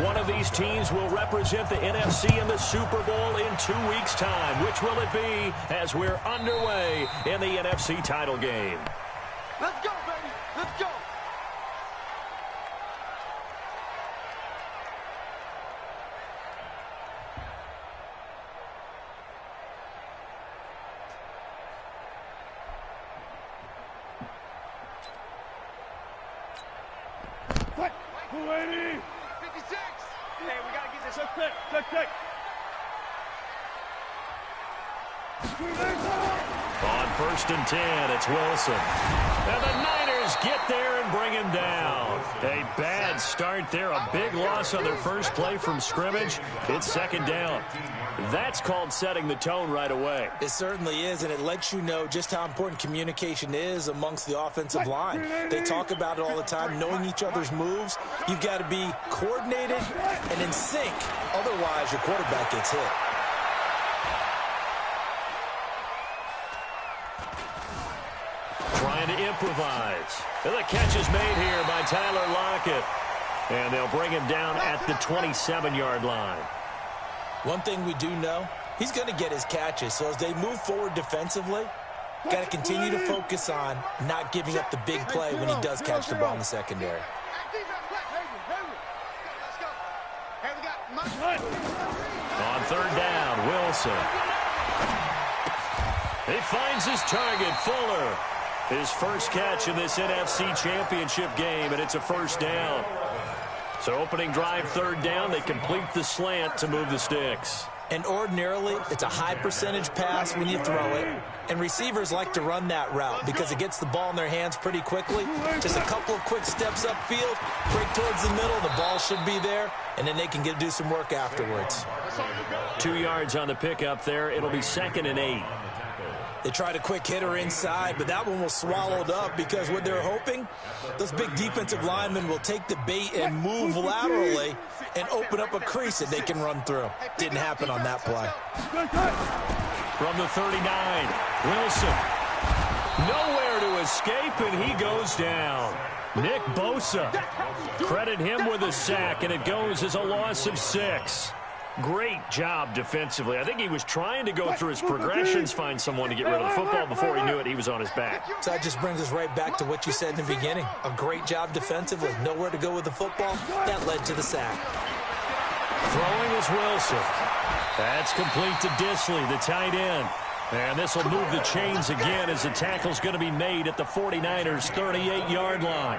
One of these teams will represent the NFC in the Super Bowl in 2 weeks' time. Which will it be as we're underway in the NFC title game? Let's go, baby. Let's go. Quick, 280. 56. Hey, we gotta get this up quick, quick. On 1st and 10, it's Wilson. And the Niners get there and bring him down. A bad start there, a big loss on their first play from scrimmage. It's 2nd down. That's called setting the tone right away. It certainly is, and it lets you know just how important communication is amongst the offensive line. They talk about it all the time, knowing each other's moves. You've got to be coordinated and in sync. Otherwise, your quarterback gets hit. Trying to improvise. And the catch is made here by Tyler Lockett. And they'll bring him down at the 27-yard line. One thing we do know, he's going to get his catches. So as they move forward defensively, got to continue to focus on not giving up the big play when he does catch the ball in the secondary. On 3rd down, Wilson. He finds his target, Fuller. His first catch in this NFC Championship game, and it's a 1st down. So opening drive, 3rd down, they complete the slant to move the sticks. And ordinarily, it's a high percentage pass when you throw it. And receivers like to run that route because it gets the ball in their hands pretty quickly. Just a couple of quick steps upfield, break towards the middle, the ball should be there, and then they can do some work afterwards. 2 yards on the pickup there. It'll be 2nd and 8. They tried a quick hitter inside, but that one was swallowed up because what they're hoping, those big defensive linemen will take the bait and move laterally and open up a crease that they can run through. Didn't happen on that play. From the 39, Wilson. Nowhere to escape, and he goes down. Nick Bosa. Credit him with a sack, and it goes as a loss of 6. Great job defensively. I think he was trying to go through his progressions, find someone to get rid of the football. Before he knew it, he was on his back. So that just brings us right back to what you said in the beginning. A great job defensively. Nowhere to go with the football. That led to the sack. Throwing is Wilson. That's complete to Disley, the tight end. And this will move the chains again as the tackle's going to be made at the 49ers' 38-yard line.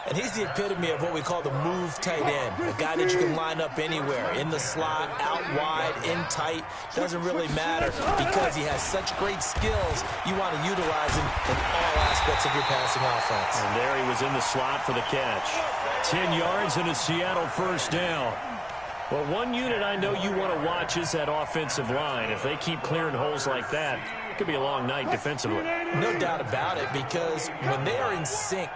And he's the epitome of what we call the move tight end. A guy that you can line up anywhere, in the slot, out wide, in tight. Doesn't really matter because he has such great skills. You want to utilize him in all aspects of your passing offense. And there he was in the slot for the catch. 10 yards and a Seattle 1st down. Well, one unit I know you want to watch is that offensive line. If they keep clearing holes like that, it could be a long night defensively. No doubt about it, because when they are in sync,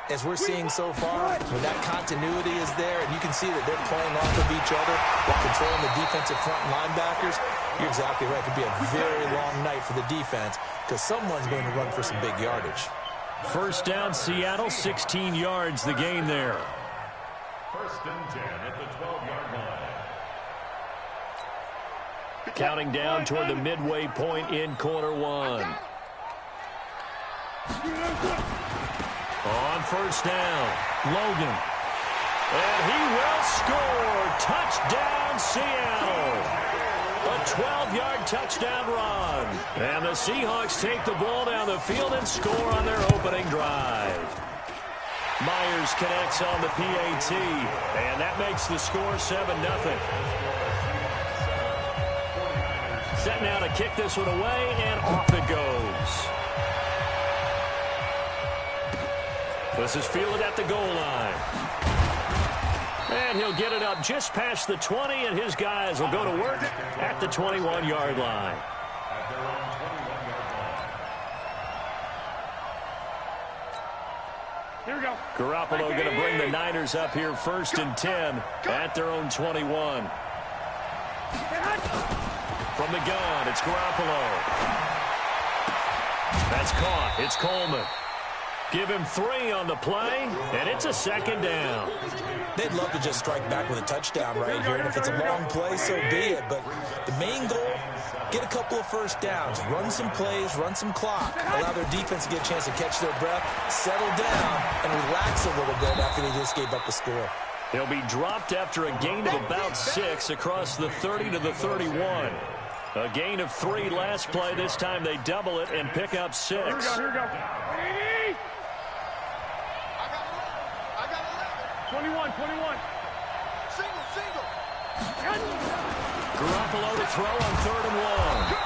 as we're seeing so far, when that continuity is there and you can see that they're playing off of each other while controlling the defensive front linebackers, you're exactly right. It could be a very long night for the defense because someone's going to run for some big yardage. 1st down, Seattle, 16 yards the gain there. 1st and 10 at the 12-yard line. Counting down toward the midway point in quarter 1. On 1st down, Logan. And he will score. Touchdown, Seattle. A 12-yard touchdown run. And the Seahawks take the ball down the field and score on their opening drive. Myers connects on the PAT, and that makes the score 7-0. Set now to kick this one away, and off it goes. This is fielded at the goal line. And he'll get it up just past the 20, and his guys will go to work at the 21-yard line. Here we go. Garoppolo going to bring the Niners up here 1st and 10 at their own 21. From the gun, it's Garoppolo. That's caught. It's Coleman. Give him 3 on the play, and it's a second down. They'd love to just strike back with a touchdown right here, and if it's a long play, so be it. But the main goal, get a couple of first downs, run some plays, run some clock, allow their defense to get a chance to catch their breath, settle down, and relax a little bit after they just gave up the score. He'll be dropped after a gain of about 6 across the 30 to the 31. A gain of 3 last play. This time they double it and pick up 6. Here we go, here we go. I got 11. 21, 21. Single. Garoppolo to throw on 3rd and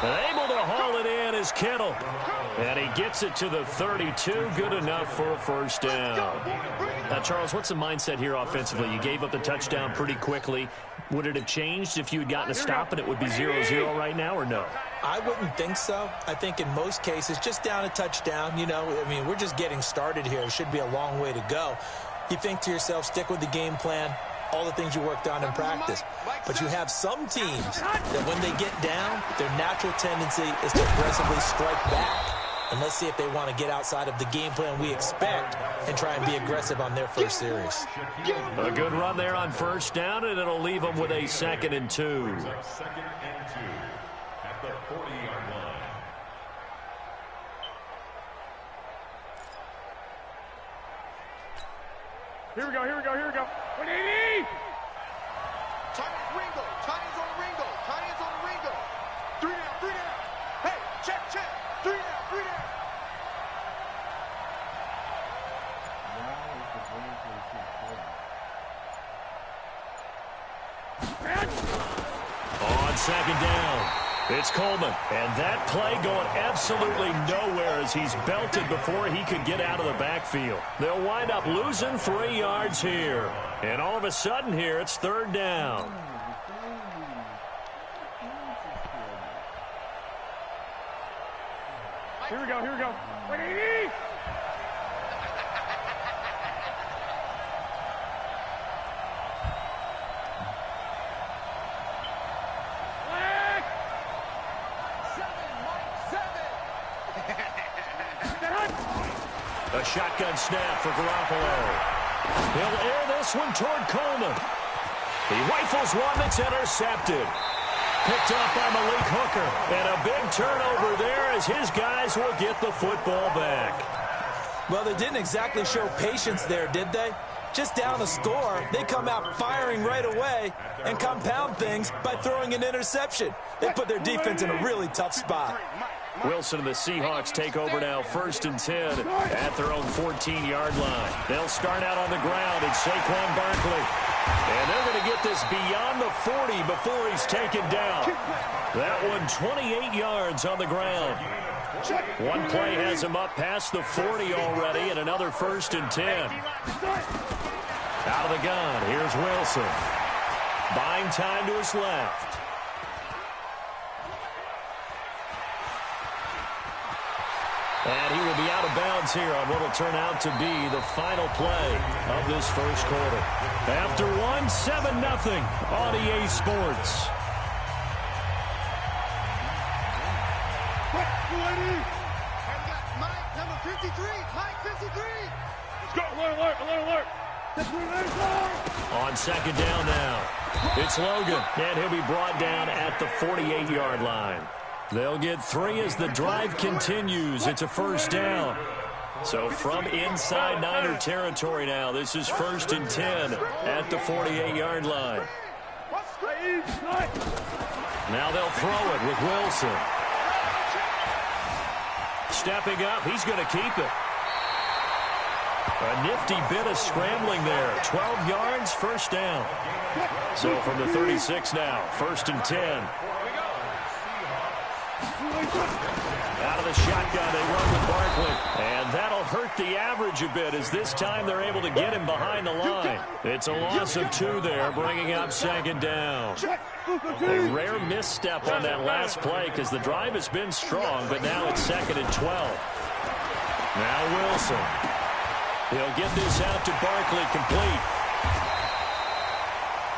1. And able to haul it in is Kittle. And he gets it to the 32. Good enough for a first down. Now, Charles, what's the mindset here offensively? You gave up the touchdown pretty quickly. Would it have changed if you had gotten a stop and it would be 0-0 right now, or no? I wouldn't think so. I think in most cases, just down a touchdown, you know, I mean, we're just getting started here. It should be a long way to go. You think to yourself, stick with the game plan, all the things you worked on in practice. But you have some teams that when they get down, their natural tendency is to aggressively strike back. And let's see if they want to get outside of the game plan we expect and try and be aggressive on their first series. A good run there on first down, and it'll leave them with a 2nd and 2. 2nd and 2 at the 40-yard line. Here we go, here we go, here we go. 180! Titans Ringo. Titans on Ringo. Titans on Ringo. 3 down. Hey, check. 3 down. On 2nd down, it's Coleman. And that play going absolutely nowhere as he's belted before he could get out of the backfield. They'll wind up losing 3 yards here. And all of a sudden here, it's 3rd down. Here we go, here we go. 180! A shotgun snap for Garoppolo. He'll air this one toward Coleman. He rifles one that's intercepted. Picked up by Malik Hooker. And a big turnover there as his guys will get the football back. Well, they didn't exactly show patience there, did they? Just down a score, they come out firing right away and compound things by throwing an interception. They put their defense in a really tough spot. Wilson and the Seahawks take over now, 1st and 10 at their own 14-yard line. They'll start out on the ground at Saquon Barkley. And they're going to get this beyond the 40 before he's taken down. That one 28 yards on the ground. One play has him up past the 40 already, and another 1st and 10. Out of the gun, here's Wilson. Buying time to his left. And he will be out of bounds here on what will turn out to be the final play of this first quarter. After 7-0 on EA Sports. Mike, number 53. Mike, 53. Let's go, alert. On 2nd down now, it's Logan, and he'll be brought down at the 48-yard line. They'll get 3 as the drive continues. It's a 1st down. So from inside Niner territory now, this is 1st and 10 at the 48-yard line. Now they'll throw it with Wilson. Stepping up, he's going to keep it. A nifty bit of scrambling there. 12 yards, 1st down. So from the 36 now, 1st and 10. Out of the shotgun, they run with Barkley. And that'll hurt the average a bit as this time they're able to get him behind the line. It's a loss of 2 there, bringing up 2nd down. A rare misstep on that last play because the drive has been strong, but now it's 2nd and 12. Now Wilson. He'll get this out to Barkley complete.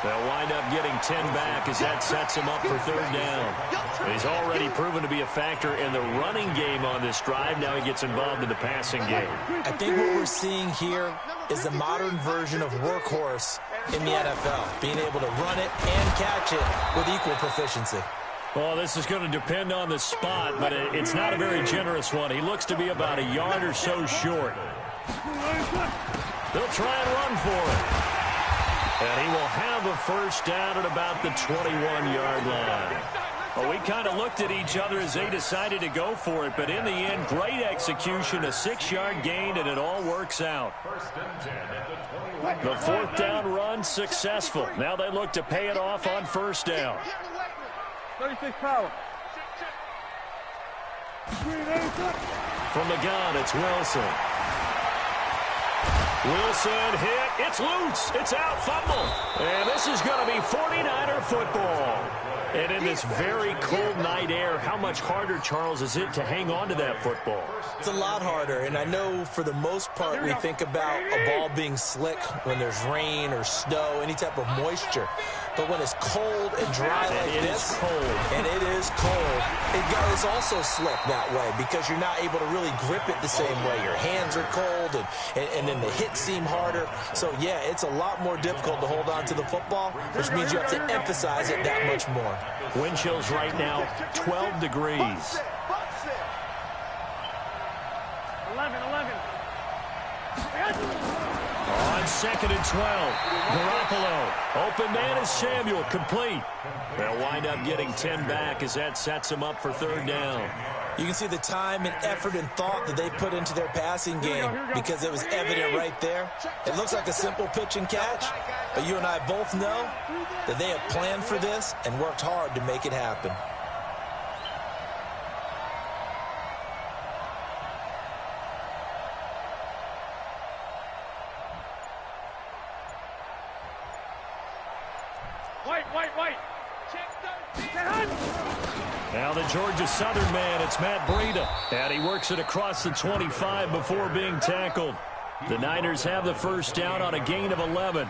They'll wind up getting 10 back as that sets him up for third down. He's already proven to be a factor in the running game on this drive. Now he gets involved in the passing game. I think what we're seeing here is the modern version of workhorse in the NFL, being able to run it and catch it with equal proficiency. Well, this is going to depend on the spot, but it's not a very generous one. He looks to be about a yard or so short. They'll try and run for it. And he will have a first down at about the 21-yard line. Well, we kind of looked at each other as they decided to go for it, but in the end, great execution, a 6-yard gain, and it all works out. The fourth down run successful. Now they look to pay it off on first down. 36 power. From the gun, it's Wilson. Wilson hit. It's loose. It's out. Fumble. And this is going to be 49er football. And in this very cold night air, how much harder, Charles, is it to hang on to that football? It's a lot harder, and I know for the most part we think about a ball being slick when there's rain or snow, any type of moisture. But when it's cold and dry like this, and it is cold, it's also slick that way because you're not able to really grip it the same way. Your hands are cold, and then the hits seem harder. So, yeah, it's a lot more difficult to hold on to the football, which means you have to emphasize it that much more. Wind chills right now, 12 degrees. 11. On 2nd and 12, Garoppolo. Open man is Samuel, complete. They'll wind up getting 10 back as that sets them up for third down. You can see the time and effort and thought that they put into their passing game because it was evident right there. It looks like a simple pitch and catch, but you and I both know that they have planned for this and worked hard to make it happen. White. Now the Georgia Southern man, it's Matt Breida. And he works it across the 25 before being tackled. The Niners have the first down on a gain of 11.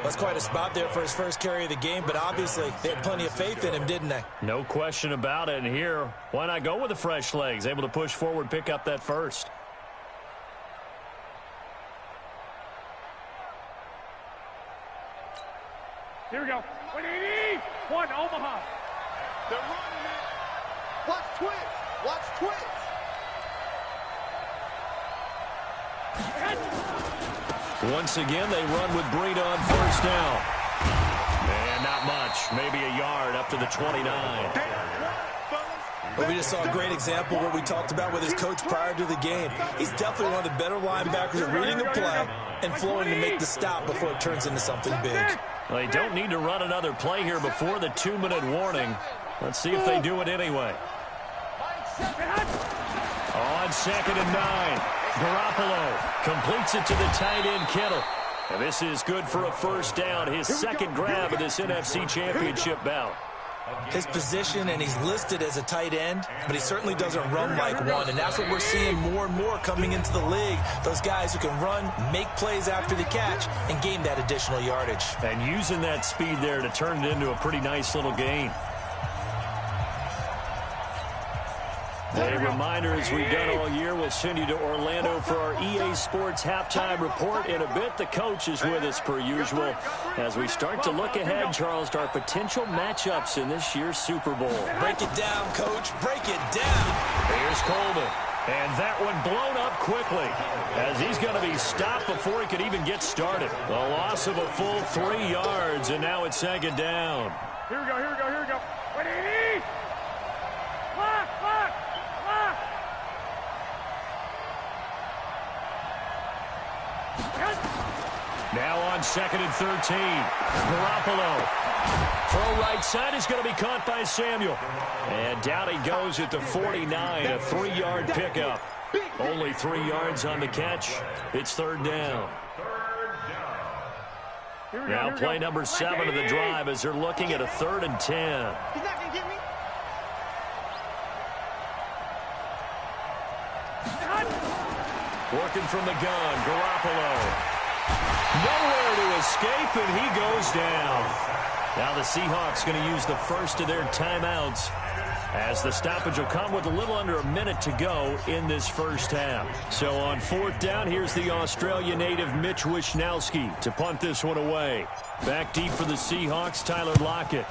That's quite a spot there for his first carry of the game, but obviously they had plenty of faith in him, didn't they? No question about it. And here, why not go with the fresh legs? Able to push forward, pick up that first. Here we go. 180. One, Omaha. They're running it. Watch twins. Once again, they run with Breida on first down. And not much. Maybe a yard up to the 29. But we just saw a great example of what we talked about with his coach prior to the game. He's definitely one of the better linebackers at reading the play and flowing to make the stop before it turns into something big. Well, they don't need to run another play here before the 2-minute warning. Let's see if they do it anyway. On 2nd and 9, Garoppolo completes it to the tight end, Kittle. And this is good for a first down, his second grab of this NFC Championship bout. His position, and he's listed as a tight end, but he certainly doesn't run like one, and that's what we're seeing more and more coming into the league. Those guys who can run, make plays after the catch, and gain that additional yardage. And using that speed there to turn it into a pretty nice little gain. A reminder, as we've done all year, we'll send you to Orlando for our EA Sports halftime report. In a bit, the coach is with us per usual as we start to look ahead, Charles, to our potential matchups in this year's Super Bowl. Break it down, Coach. Break it down. Here's Coleman. And that one blown up quickly as he's going to be stopped before he could even get started. The loss of a full 3 yards, and now it's second down. Here we go. 180. Lock. Now on 2nd and 13, Garoppolo. Throw right side is going to be caught by Samuel. And down he goes at the 49, a 3-yard pickup. Only 3 yards on the catch. It's third down. Now play number 7 of the drive as they're looking at a 3rd and 10. He's not going to get me. Working from the gun, Garoppolo. Nowhere to escape, and he goes down. Now the Seahawks going to use the first of their timeouts, as the stoppage will come with a little under a minute to go in this first half. So on fourth down, here's the Australia native Mitch Wishnowsky to punt this one away. Back deep for the Seahawks, Tyler Lockett.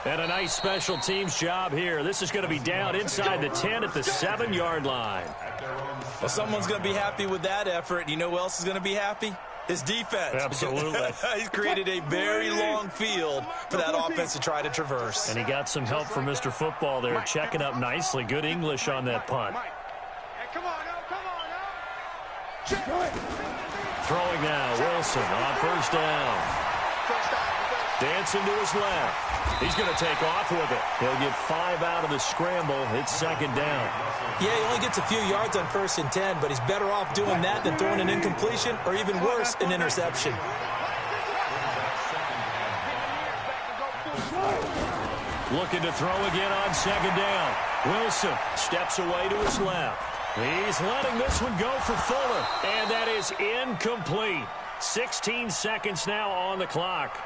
And a nice special teams job here. This is going to be down inside the 10 at the 7-yard line. Well, someone's going to be happy with that effort. You know who else is going to be happy? His defense. Absolutely. He's created a very long field for that offense to try to traverse. And he got some help from Mr. Football there, checking up nicely. Good English on that punt. Come on now. Throwing now, Wilson on first down. Dancing to his left. He's going to take off with it. He'll get 5 out of the scramble. It's second down. Yeah, he only gets a few yards on 1st and 10, but he's better off doing that than throwing an incompletion, or even worse, an interception. Looking to throw again on second down. Wilson steps away to his left. He's letting this one go for Fuller, and that is incomplete. 16 seconds now on the clock.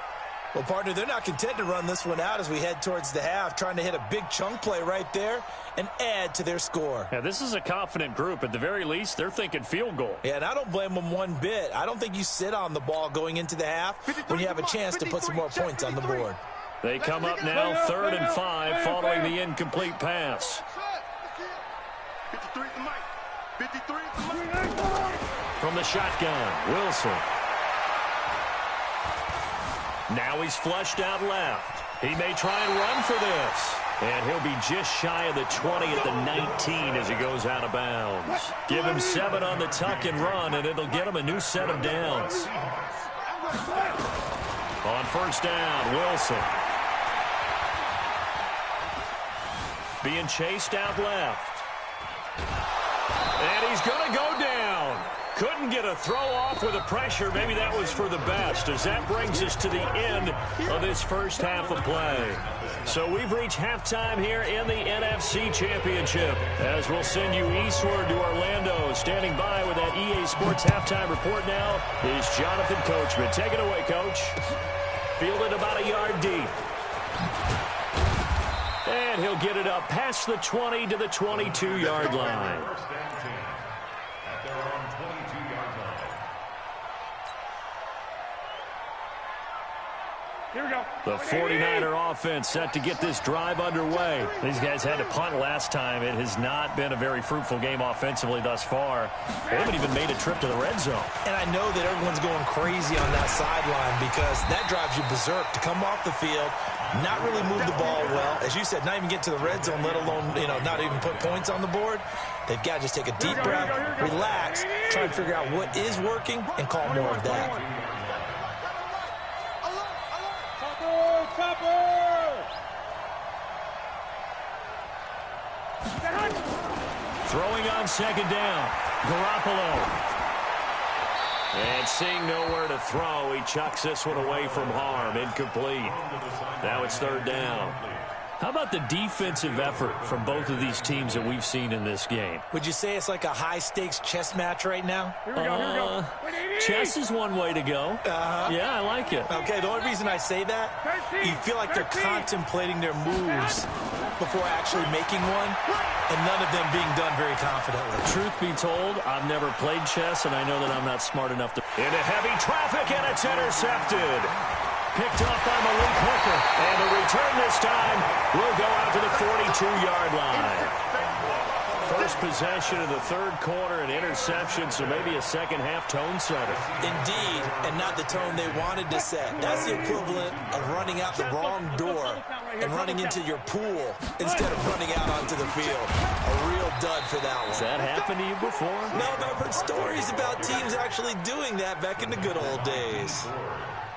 Well, partner, they're not content to run this one out as we head towards the half, trying to hit a big chunk play right there and add to their score. Yeah, this is a confident group. At the very least, they're thinking field goal. Yeah, and I don't blame them one bit. I don't think you sit on the ball going into the half when you have a chance to put some more points on the board. They come up now 3rd and 5 following the incomplete pass. 53 is the mic. 53 is the mic. From the shotgun, Wilson. Now he's flushed out left. He may try and run for this. And he'll be just shy of the 20 at the 19 as he goes out of bounds. Give him 7 on the tuck and run, and it'll get him a new set of downs. On first down, Wilson. Being chased out left. And he's going to go down. Couldn't get a throw off with the pressure. Maybe that was for the best, as that brings us to the end of this first half of play. So we've reached halftime here in the NFC Championship, as we'll send you eastward to Orlando. Standing by with that EA Sports halftime report now is Jonathan Coachman. Take it away, Coach. Fielded about a yard deep. And he'll get it up past the 20 to the 22-yard line. Here we go. The 49er offense set to get this drive underway. These guys had to punt last time. It has not been a very fruitful game offensively thus far. They haven't even made a trip to the red zone. And I know that everyone's going crazy on that sideline because that drives you berserk to come off the field, not really move the ball well. As you said, not even get to the red zone, let alone, not even put points on the board. They've got to just take a deep breath, relax, try and figure out what is working, and call more of that. Throwing on second down, Garoppolo. And seeing nowhere to throw, he chucks this one away from harm. Incomplete. Now it's 3rd down. How about the defensive effort from both of these teams that we've seen in this game? Would you say it's like a high-stakes chess match right now? Here we go. Chess is one way to go. Yeah, I like it. Okay, the only reason I say that, you feel like they're contemplating their moves before actually making one, and none of them being done very confidently. Truth be told, I've never played chess, and I know that I'm not smart enough to... Into heavy traffic, and it's intercepted. Picked off by Malik Hooker. And the return this time will go out to the 42-yard line. First possession of the 3rd quarter, an interception, so maybe a second-half tone setter. Indeed, and not the tone they wanted to set. That's the equivalent of running out the wrong door and running into your pool instead of running out onto the field. A real dud for that one. Has that happened to you before? No, but I've heard stories about teams actually doing that back in the good old days.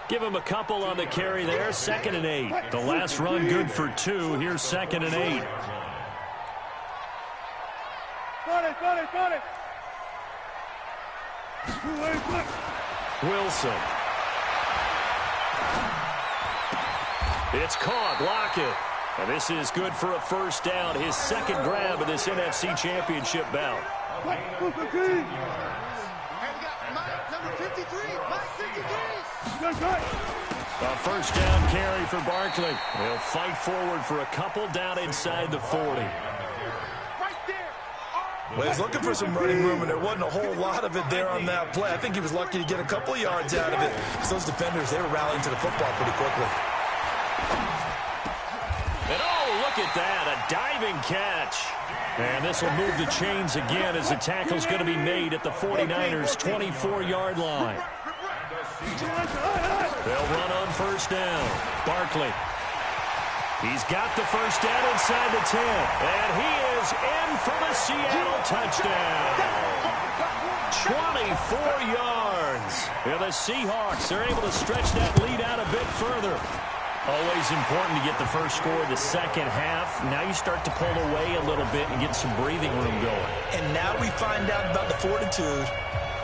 Give him a couple on the carry there. 2nd and 8. The last run good for 2. Here's 2nd and 8. Got it. Wilson. It's caught. Lockett. And this is good for a first down. His 2nd grab of this NFC Championship bout. And we got Mike, number 53. Mike 53. A first down carry for Barkley. He'll fight forward for a couple down inside the 40. Right there. Well, he's looking for some running room, and there wasn't a whole lot of it there on that play. I think he was lucky to get a couple of yards out of it. Because those defenders, they were rallying to the football pretty quickly. And oh, look at that, a diving catch. And this will move the chains again as the tackle's going to be made at the 49ers' 24-yard line. They'll run on first down. Barkley. He's got the first down inside the 10. And he is in for the Seattle touchdown. 24 yards. And the Seahawks are able to stretch that lead out a bit further. Always important to get the first score of the second half. Now you start to pull away a little bit and get some breathing room going. And now we find out about the fortitude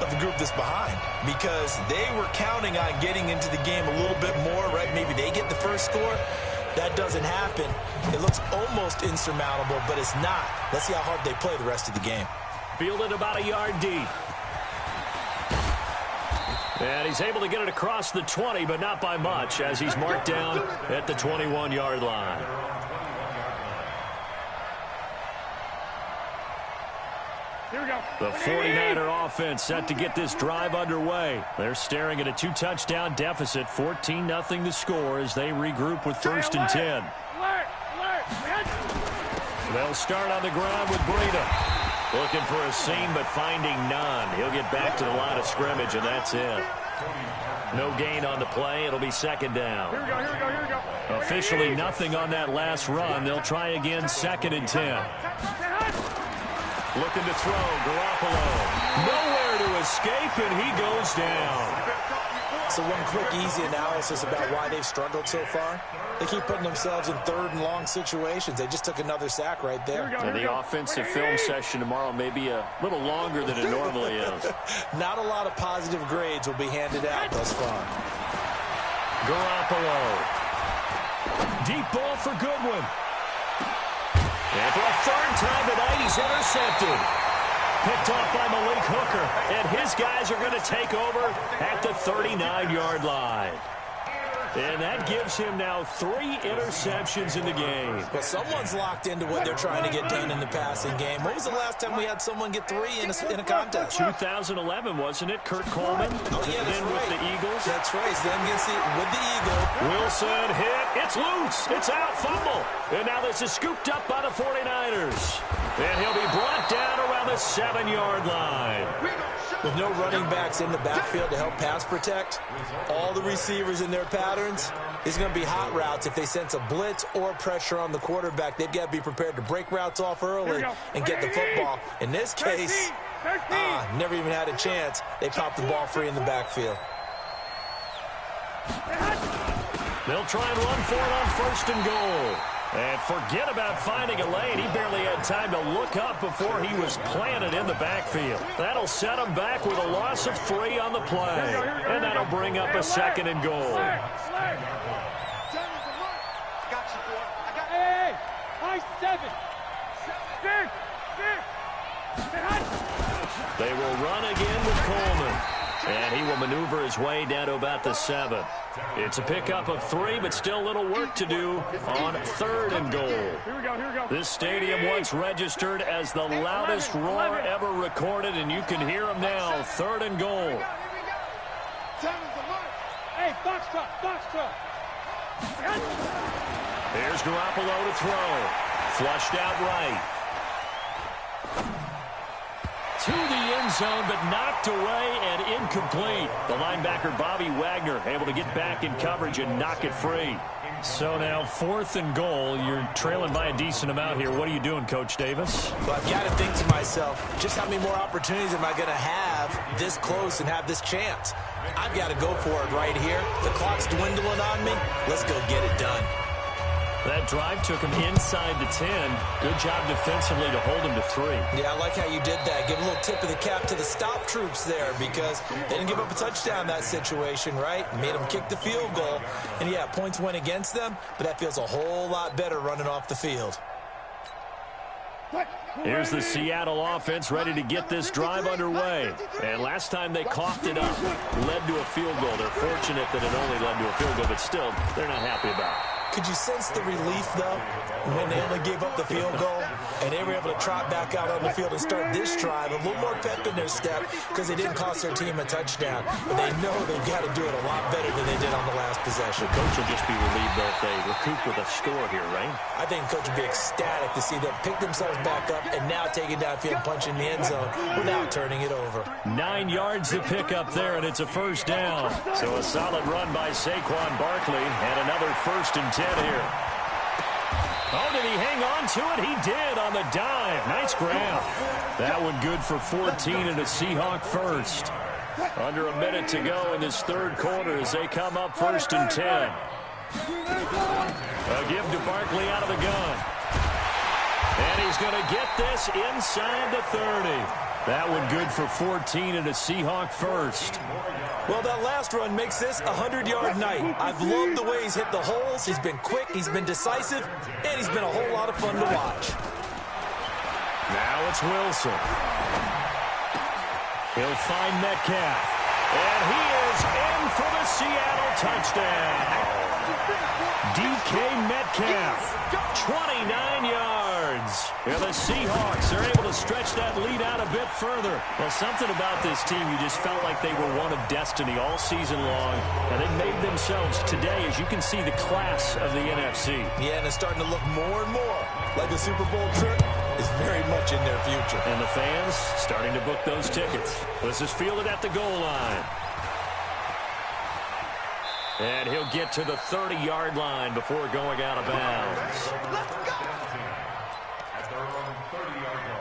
of the group that's behind, because they were counting on getting into the game a little bit more, right? Maybe they get the first score. That doesn't happen. It looks almost insurmountable, but it's not. Let's see how hard they play the rest of the game. Fielded about a yard deep. And he's able to get it across the 20, but not by much, as he's marked down at the 21-yard line. Here we go. The 49er offense set to get this drive underway. They're staring at a 2-touchdown deficit, 14-0 to score as they regroup with first and 10. They'll start on the ground with Breida. Looking for a seam, but finding none. He'll get back to the line of scrimmage, and that's it. No gain on the play. It'll be second down. Here we go, here we go, here we go. Officially nothing on that last run. They'll try again, second and 10. Looking to throw, Garoppolo. Nowhere to escape, and he goes down. So one quick, easy analysis about why they've struggled so far. They keep putting themselves in third and long situations. They just took another sack right there. And the offensive film session tomorrow may be a little longer than it normally is. Not a lot of positive grades will be handed out thus far. Garoppolo. Deep ball for Goodwin. And for a third time tonight, he's intercepted. Picked off by Malik Hooker. And his guys are going to take over at the 39-yard line. And that gives him now 3 interceptions in the game. Well, someone's locked into what they're trying to get done in the passing game. When was the last time we had someone get 3 in a contest? 2011, wasn't it? Kurt Coleman. Oh, yeah, that's then right. with the Eagles. That's right. Then with the Eagle. Wilson hit. It's loose. It's out. Fumble. And now this is scooped up by the 49ers. And he'll be brought down around the 7-yard line. With no running backs in the backfield to help pass protect, all the receivers in their patterns, it's going to be hot routes. If they sense a blitz or pressure on the quarterback, they've got to be prepared to break routes off early and get the football. In this case, never even had a chance. They popped the ball free in the backfield. They'll try and run for it on first and goal. And forget about finding a lane. He barely had time to look up before he was planted in the backfield. That'll set him back with a loss of 3 on the play. And that'll bring up a second and goal. Hey, high 7. 6. They will run again with Coleman. And he will maneuver his way down to about the 7. It's a pickup of 3, but still a little work to do on third and goal. Here we go, here we go. This stadium once registered as the loudest roar ever recorded, and you can hear them now. Third and goal. Hey, box truck, box truck. Here's Garoppolo to throw. Flushed out right. To the end zone, but knocked away and incomplete. The linebacker, Bobby Wagner, able to get back in coverage and knock it free. So now 4th and goal. You're trailing by a decent amount here. What are you doing, Coach Davis? Well, I've got to think to myself, just how many more opportunities am I going to have this close and have this chance? I've got to go for it right here. The clock's dwindling on me. Let's go get it done. That drive took him inside the 10. Good job defensively to hold him to 3. Yeah, I like how you did that. Give a little tip of the cap to the stop troops there, because they didn't give up a touchdown in that situation, right? Made them kick the field goal. And, yeah, points went against them, but that feels a whole lot better running off the field. What? Here's the Seattle offense ready to get this drive underway. And last time they coughed it up, led to a field goal. They're fortunate that it only led to a field goal, but still, they're not happy about it. Could you sense the relief, though, when they only gave up the field goal and they were able to trot back out on the field and start this drive? A little more pep in their step because they didn't cost their team a touchdown. But they know they've got to do it a lot better than they did on the last possession. The coach will just be relieved, though, if they recoup with a score here, right? I think the coach will be ecstatic to see them pick themselves back up and now take it downfield, punch in the end zone without turning it over. 9 yards to pick up there, and it's a first down. So a solid run by Saquon Barkley, and another 1st and 10 here. Oh, did he hang on to it? He did on the dive. Nice grab. That one good for 14 and a Seahawk first. Under a minute to go in this third quarter as they come up 1st and 10. A give to Barkley out of the gun. And he's going to get this inside the 30. That one good for 14 and a Seahawk first. Well, that last run makes this a 100-yard night. I've loved the way he's hit the holes. He's been quick, he's been decisive, and he's been a whole lot of fun to watch. Now it's Wilson. He'll find Metcalf. And he is in for the Seattle touchdown. DK Metcalf, 29 yards. And the Seahawks are able to stretch that lead out a bit further. Well, something about this team, you just felt like they were one of destiny all season long. And they made themselves today, as you can see, the class of the NFC. Yeah, and it's starting to look more and more like the Super Bowl trip is very much in their future. And the fans starting to book those tickets. This is fielded at the goal line. And he'll get to the 30-yard line before going out of bounds. Let's go! At their own 30-yard line.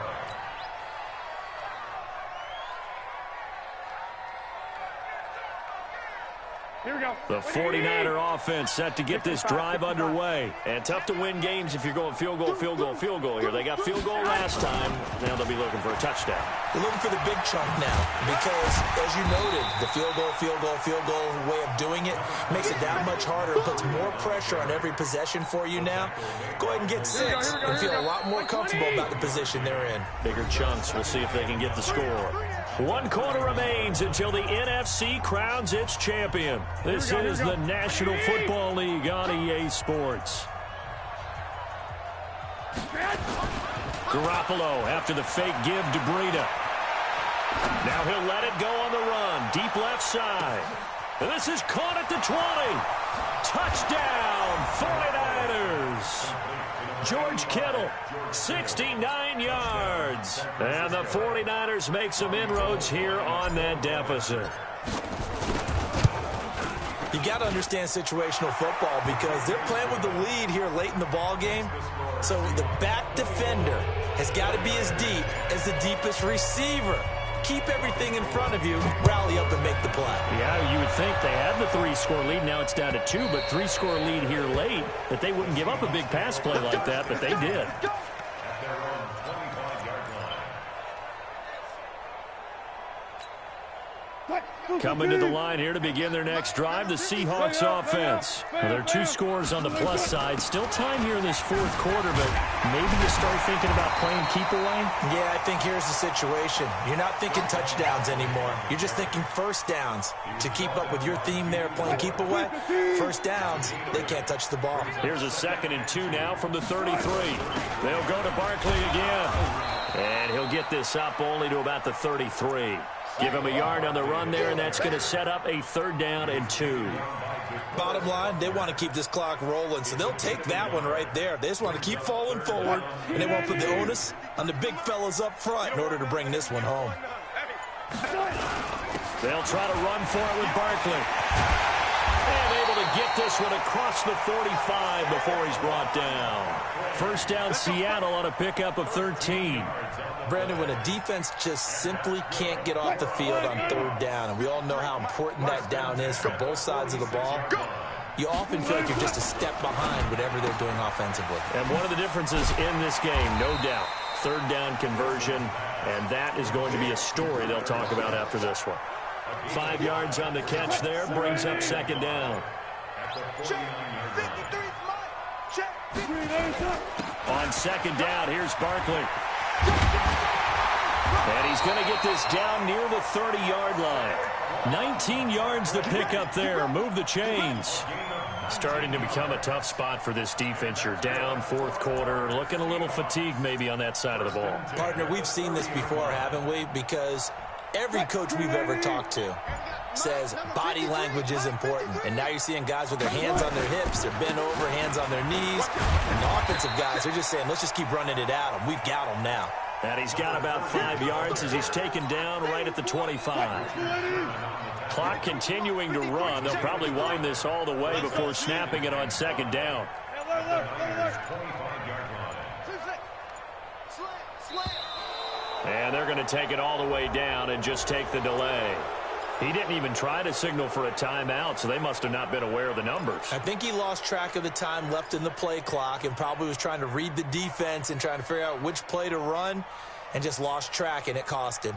Here we go. The 49er offense set to get this drive underway. And tough to win games if you're going field goal, field goal, field goal here. They got field goal last time. Now they'll be looking for a touchdown. They're looking for the big chunk now because, as you noted, the field goal way of doing it makes it that much harder. It puts more pressure on every possession for you now. Go ahead and get 6 and feel a lot more comfortable about the position they're in. Bigger chunks. We'll see if they can get the score. 1 quarter remains until the NFC crowns its champion. This is the National Football League on EA Sports. Garoppolo after the fake give to Breida. Now he'll let it go on the run. Deep left side. And this is caught at the 20. Touchdown, 49ers. George Kittle, 69 yards. And the 49ers make some inroads here on that deficit. You got to understand situational football because they're playing with the lead here late in the ball game. So the back defender has got to be as deep as the deepest receiver. Keep everything in front of you, rally up and make the play. Yeah, you would think they had the 3-score lead. Now it's down to 2, but 3-score lead here late, that they wouldn't give up a big pass play like that, but they did. Coming to the line here to begin their next drive, the Seahawks offense. Well, there are 2 scores on the plus side. Still time here in this 4th quarter, but maybe you start thinking about playing keep away? Yeah, I think here's the situation. You're not thinking touchdowns anymore. You're just thinking first downs. To keep up with your theme there, playing keep away, first downs, they can't touch the ball. Here's a 2nd and 2 now from the 33. They'll go to Barkley again. And he'll get this up only to about the 33. Give him a yard on the run there, and that's going to set up a 3rd down and 2. Bottom line, they want to keep this clock rolling, so they'll take that one right there. They just want to keep falling forward, and they won't put the onus on the big fellas up front in order to bring this one home. They'll try to run for it with Barkley. And able to get this one across the 45 before he's brought down. First down, Seattle on a pickup of 13. Brandon, when a defense just simply can't get off the field on 3rd down, and we all know how important that down is for both sides of the ball, you often feel like you're just a step behind whatever they're doing offensively. And one of the differences in this game, no doubt, 3rd down conversion, and that is going to be a story they'll talk about after this one. 5 yards on the catch there, brings up 2nd down. Check. 53's mine. Check. On 2nd down, here's Barkley. And he's going to get this down near the 30-yard line. 19 yards to pick up there. Move the chains. Starting to become a tough spot for this defense. You're down fourth quarter. Looking a little fatigued maybe on that side of the ball. Partner, we've seen this before, haven't we? Because every coach we've ever talked to says body language is important. And now you're seeing guys with their hands on their hips, they're bent over, hands on their knees. And the offensive guys, they're just saying, let's just keep running it at them. We've got them now. And he's got about 5 yards as he's taken down right at the 25. Clock continuing to run. They'll probably wind this all the way before snapping it on second down. And they're going to take it all the way down and just take the delay. He didn't even try to signal for a timeout, so they must have not been aware of the numbers. I think he lost track of the time left in the play clock and probably was trying to read the defense and trying to figure out which play to run and just lost track, and it cost him.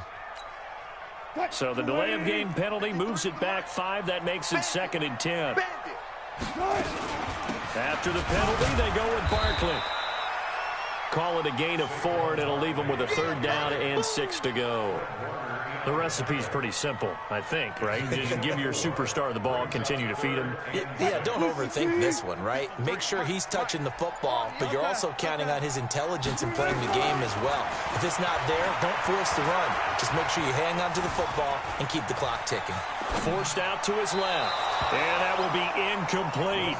So the delay of game penalty moves it back 5. That makes it 2nd and 10. After the penalty, they go with Barkley. Call it a gain of 4, and it'll leave them with a 3rd down and 6 to go. The recipe's pretty simple, I think, right? Just give your superstar the ball, continue to feed him. Yeah, don't overthink this one, right? Make sure he's touching the football, but you're also counting on his intelligence in playing the game as well. If it's not there, don't force the run. Just make sure you hang on to the football and keep the clock ticking. Forced out to his left, and that will be incomplete.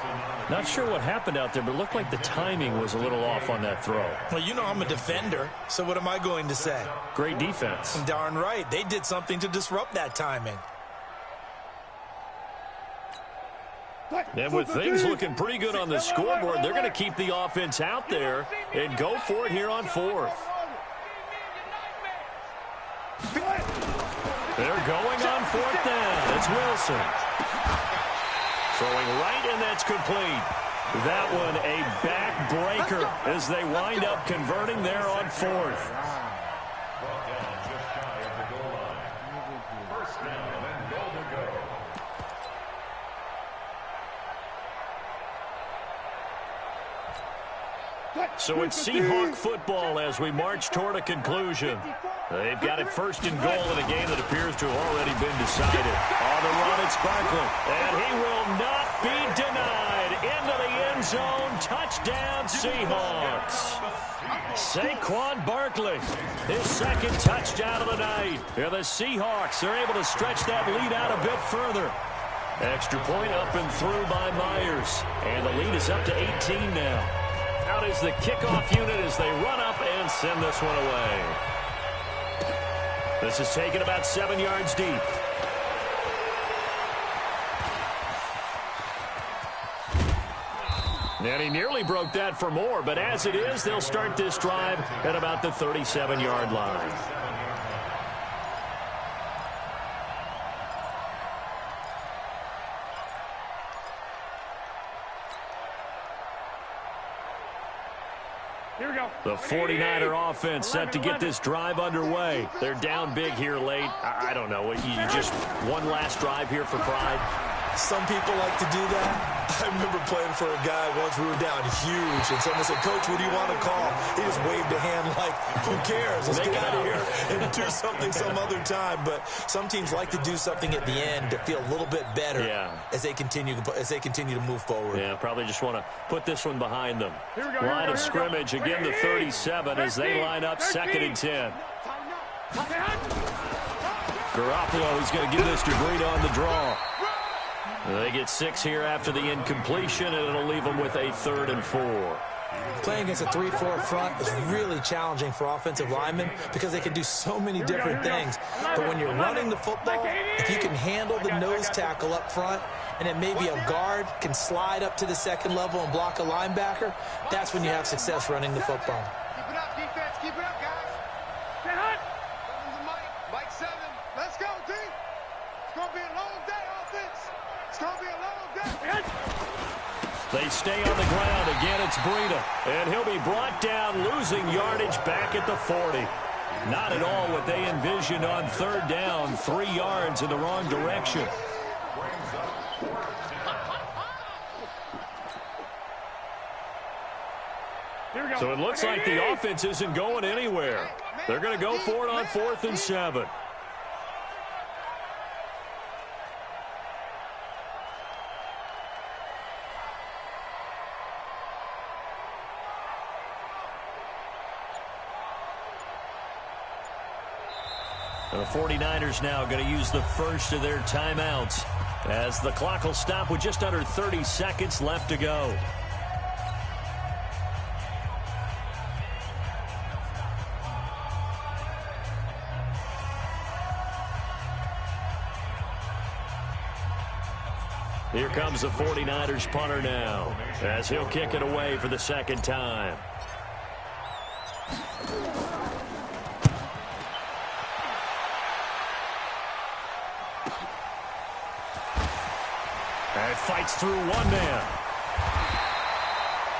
Not sure what happened out there, but it looked like the timing was a little off on that throw. Well, you know I'm a defender, so what am I going to say? Great defense. Darn right. They did something to disrupt that timing. And with things looking pretty good on the scoreboard, they're going to keep the offense out there and go for it here on 4th. They're going on 4th down. It's Wilson. Throwing right, and that's complete. That one a backbreaker as they wind up converting there on 4th. So it's Seahawk football as we march toward a conclusion. They've got it 1st and goal in a game that appears to have already been decided. On the run, it's Barkley. And he will not be denied. Into the end zone. Touchdown, Seahawks. Saquon Barkley, his 2nd touchdown of the night. And the Seahawks are able to stretch that lead out a bit further. Extra point up and through by Myers. And the lead is up to 18 now. Out is the kickoff unit as they run up and send this one away. This is taken about 7 yards deep. And he nearly broke that for more, but as it is, they'll start this drive at about the 37-yard line. Here we go. The 49er offense set to get this drive underway. They're down big here late. I don't know. You just one last drive here for pride. Some people like to do that. I remember playing for a guy once. We were down huge, and someone said, "Coach, what do you want to call?" He just waved a hand like, "Who cares? Let's get out of here and do something some other time." But some teams like to do something at the end to feel a little bit better as they continue to move forward. Yeah, probably just want to put this one behind them. Here we go, Line of scrimmage again, the 37 as they line up 2nd and 10. Garoppolo is going to give this to Breida on the draw. They get 6 here after the incompletion, and it'll leave them with a 3rd and 4. Playing against a 3-4 front is really challenging for offensive linemen because they can do so many different things. But when you're running the football, if you can handle the nose tackle up front, and then maybe a guard can slide up to the 2nd level and block a linebacker, that's when you have success running the football. Keep it up, defense. Keep it up, guys. Stay hot. Mike 7. Let's go, D. It's going to be a long day, offense. It's going to be a long day. They stay on the ground. Again, it's Breida. And he'll be brought down, losing yardage back at the 40. Not at all what they envisioned on 3rd down. 3 yards in the wrong direction. So it looks like the offense isn't going anywhere. They're going to go for it on 4th and 7. The 49ers now going to use the first of their timeouts as the clock will stop with just under 30 seconds left to go. Here comes the 49ers punter now as he'll kick it away for the second time. And fights through one man.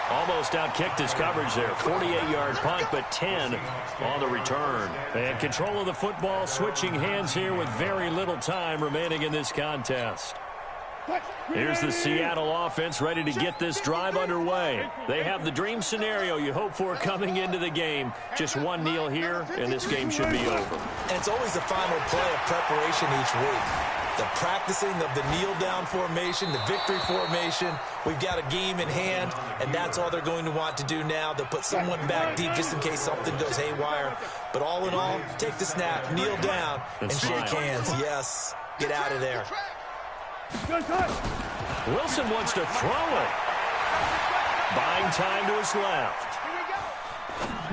Almost outkicked his coverage there. 48-yard punt, but 10 on the return. And control of the football, switching hands here with very little time remaining in this contest. Here's the Seattle offense ready to get this drive underway. They have the dream scenario you hope for coming into the game. Just one kneel here, and this game should be over. And it's always the final play of preparation each week. The practicing of the kneel-down formation, the victory formation. We've got a game in hand, and that's all they're going to want to do now. They'll put someone back deep just in case something goes haywire. But all in all, take the snap, kneel down, and shake hands. Yes, get out of there. Wilson wants to throw it. Buying time to his left.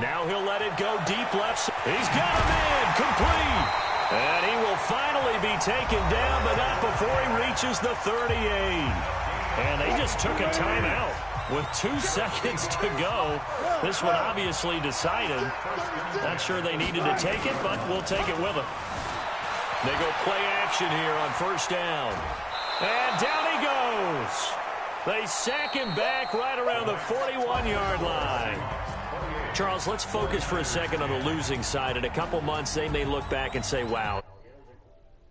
Now he'll let it go deep left. He's got him in. Complete. And he will finally be taken down, but not before he reaches the 38. And they just took a timeout with 2 seconds to go. This one obviously decided. Not sure they needed to take it, but we'll take it with them. They go play action here on first down. And down he goes. They sack him back right around the 41-yard line. Charles, let's focus for a second on the losing side. In a couple months, they may look back and say, wow.